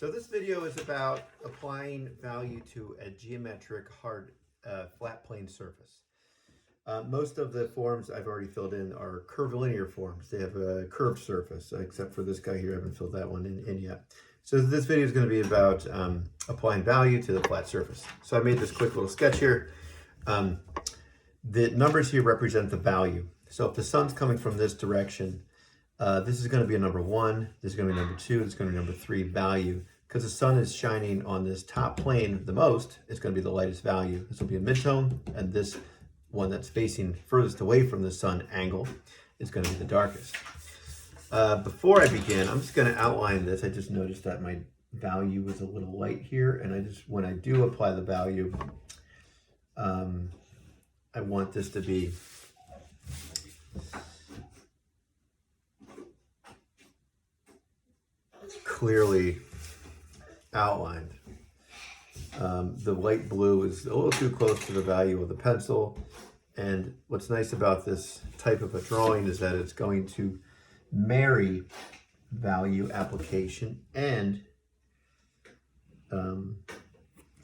So this video is about applying value to a geometric hard flat plane surface. Most of the forms I've already filled in are curvilinear forms. They have a curved surface, except for this guy here. I haven't filled that one in yet. So this video is going to be about applying value to the flat surface. So I made this quick little sketch here. The numbers here represent the value. So if the sun's coming from this direction, this is going to be a number 1, this is going to be number 2, this is going to be number 3 value. Because the sun is shining on this top plane the most, it's going to be the lightest value. This will be a midtone, and this one that's facing furthest away from the sun angle is going to be the darkest. Before I begin, I'm just going to outline this. I just noticed that my value was a little light here, and when I do apply the value, I want this to be clearly outlined. The light blue is a little too close to the value of the pencil, and what's nice about this type of a drawing is that it's going to marry value application and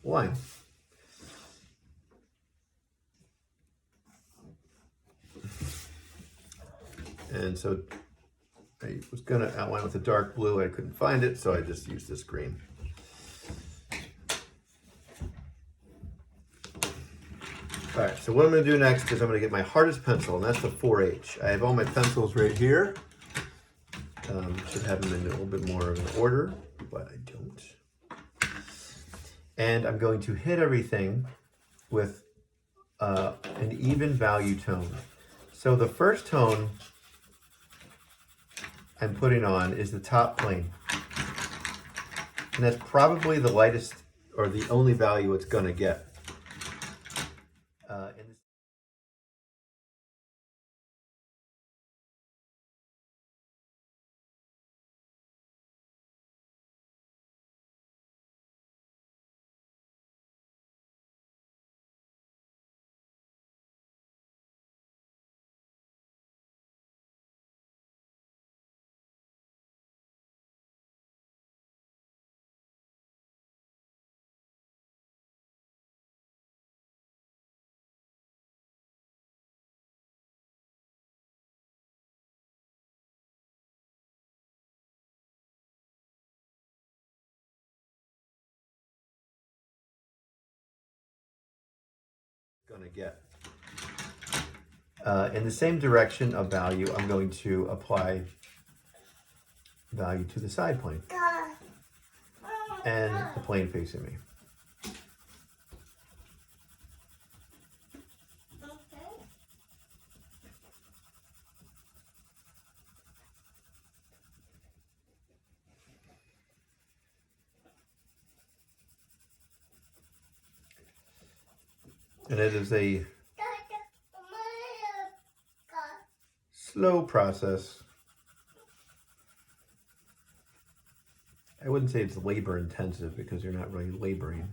line. And so I was going to outline with a dark blue. I couldn't find it, so I just used this green. All right, so what I'm going to do next is I'm going to get my hardest pencil, and that's the 4H. I have all my pencils right here. Should have them in a little bit more of an order, but I don't. And I'm going to hit everything with an even value tone. So the first tone I'm putting on is the top plane. And that's probably the lightest or the only value it's going to get. Gonna get. In the same direction of value, I'm going to apply value to the side plane and the plane facing me. And it is a slow process. I wouldn't say it's labor intensive because you're not really laboring.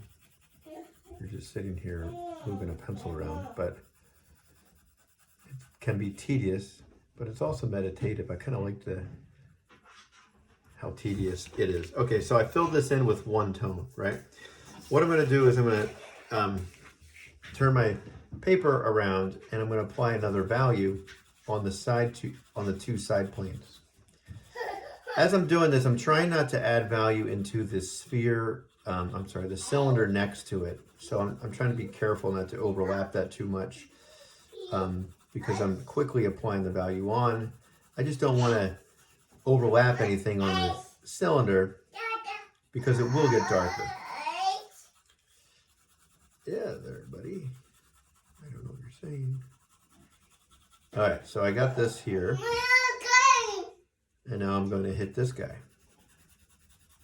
You're just sitting here moving a pencil around, but it can be tedious, but it's also meditative. I kind of like how tedious it is. Okay, so I filled this in with one tone, right? What I'm going to do is I'm going to turn my paper around, and I'm going to apply another value on the two side planes. As I'm doing this, I'm trying not to add value into the sphere, the cylinder next to it. So I'm trying to be careful not to overlap that too much because I'm quickly applying the value on. I just don't want to overlap anything on the cylinder because it will get darker. Yeah, there, buddy. I don't know what you're saying. All right, so I got this here. And now I'm going to hit this guy.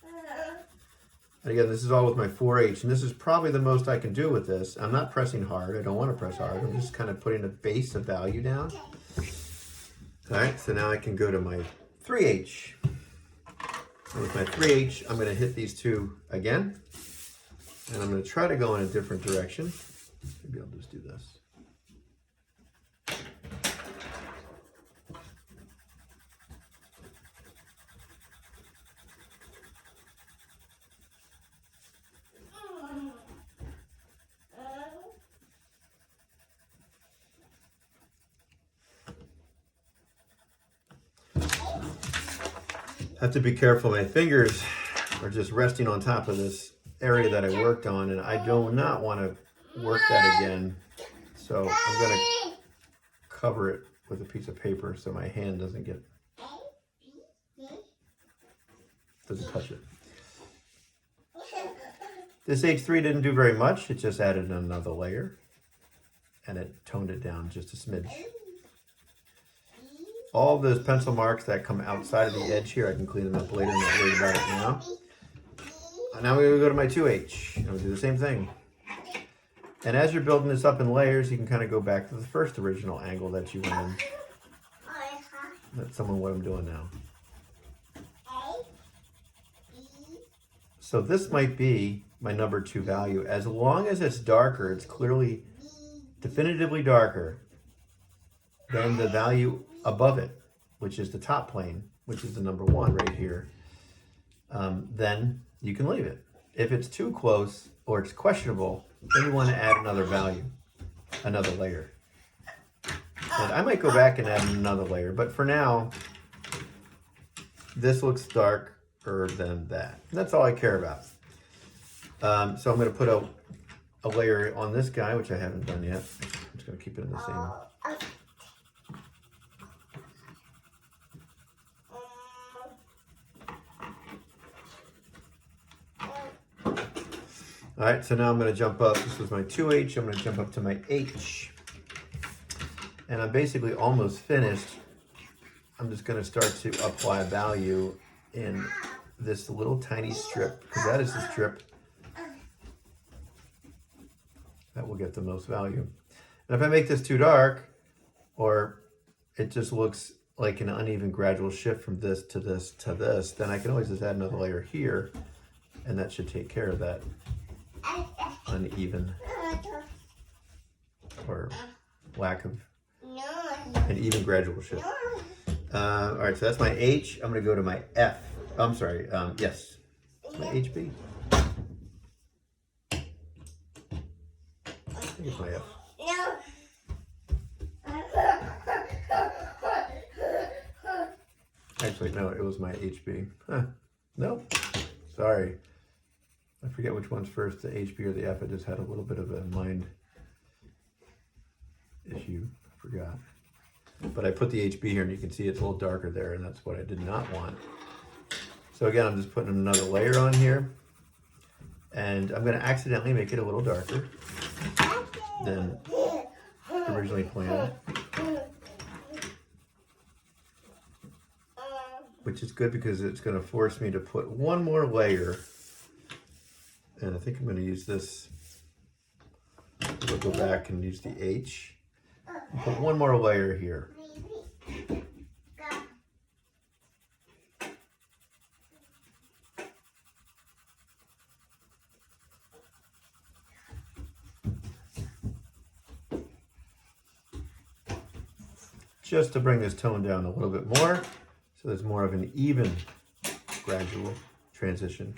And again, this is all with my 4H. And this is probably the most I can do with this. I'm not pressing hard. I don't want to press hard. I'm just kind of putting a base of value down. All right, so now I can go to my 3H. And with my 3H, I'm going to hit these two again. And I'm going to try to go in a different direction. Maybe I'll just do this. Have to be careful. My fingers are just resting on top of this area that I worked on, and I do not want to work that again. So I'm going to cover it with a piece of paper so my hand doesn't touch it. This H3 didn't do very much. It just added another layer, and it toned it down just a smidge. All those pencil marks that come outside of the edge here, I can clean them up later. I'm not worried about it now. And now we're going to go to my 2H. And we'll do the same thing. And as you're building this up in layers, you can kind of go back to the first original angle that you went in. That's someone what I'm doing now. So this might be my number 2 value. As long as it's darker, it's clearly, definitively darker than the value above it, which is the top plane, which is the number 1 right here, then you can leave it. If it's too close or it's questionable, then you want to add another value, another layer. And I might go back and add another layer, but for now, this looks darker than that. That's all I care about. So I'm going to put a layer on this guy, which I haven't done yet. I'm just going to keep it in the same. All right, so now I'm going to jump up. This was my 2H. I'm going to jump up to my H. And I'm basically almost finished. I'm just going to start to apply value in this little tiny strip, because that is the strip that will get the most value. And if I make this too dark, or it just looks like an uneven gradual shift from this to this to this, then I can always just add another layer here, and that should take care of that uneven or lack of an even gradual shift. All right, so that's my H. I'm going to go to my F. I'm sorry, yes, my HB. I think it's my F. Actually, no, it was my HB. Huh. Nope. Sorry. I forget which one's first, the HB or the F. I just had a little bit of a mind issue. I forgot. But I put the HB here, and you can see it's a little darker there, and that's what I did not want. So again, I'm just putting another layer on here, and I'm going to accidentally make it a little darker than originally planned, which is good because it's going to force me to put one more layer. And I think I'm going to use this. We'll go back and use the H. And put one more layer here. Just to bring this tone down a little bit more, so there's more of an even gradual transition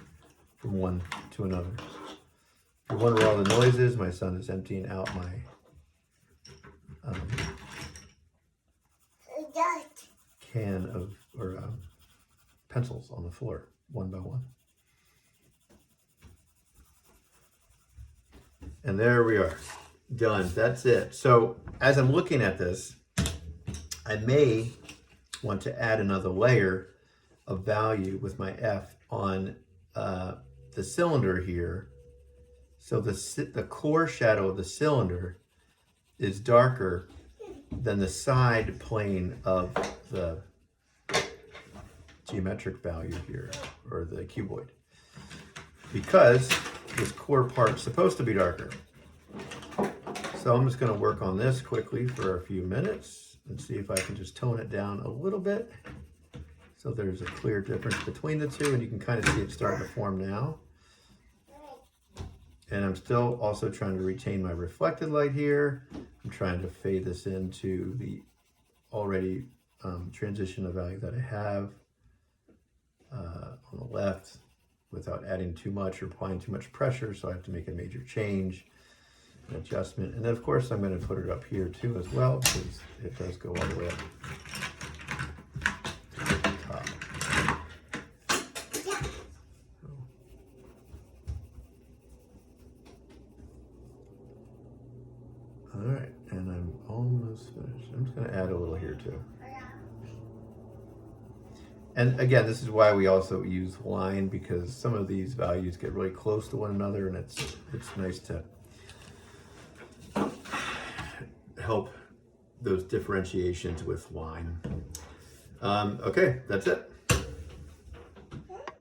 from one to another. If you wonder where all the noise is, my son is emptying out my can of pencils on the floor, one by one. And there we are, done. That's it. So as I'm looking at this, I may want to add another layer of value with my F on the cylinder here. So the core shadow of the cylinder is darker than the side plane of the geometric value here, or the cuboid, because this core part's supposed to be darker. So I'm just going to work on this quickly for a few minutes and see if I can just tone it down a little bit so there's a clear difference between the two, and you can kind of see it starting to form now. And I'm still also trying to retain my reflected light here. I'm trying to fade this into the already transition of value that I have on the left without adding too much or applying too much pressure, so I have to make a major change, an adjustment. And then of course I'm going to put it up here too as well, because it does go all the way up to the top. And I'm almost finished. I'm just going to add a little here too. And again, this is why we also use line, because some of these values get really close to one another, and it's nice to help those differentiations with line. Okay, that's it.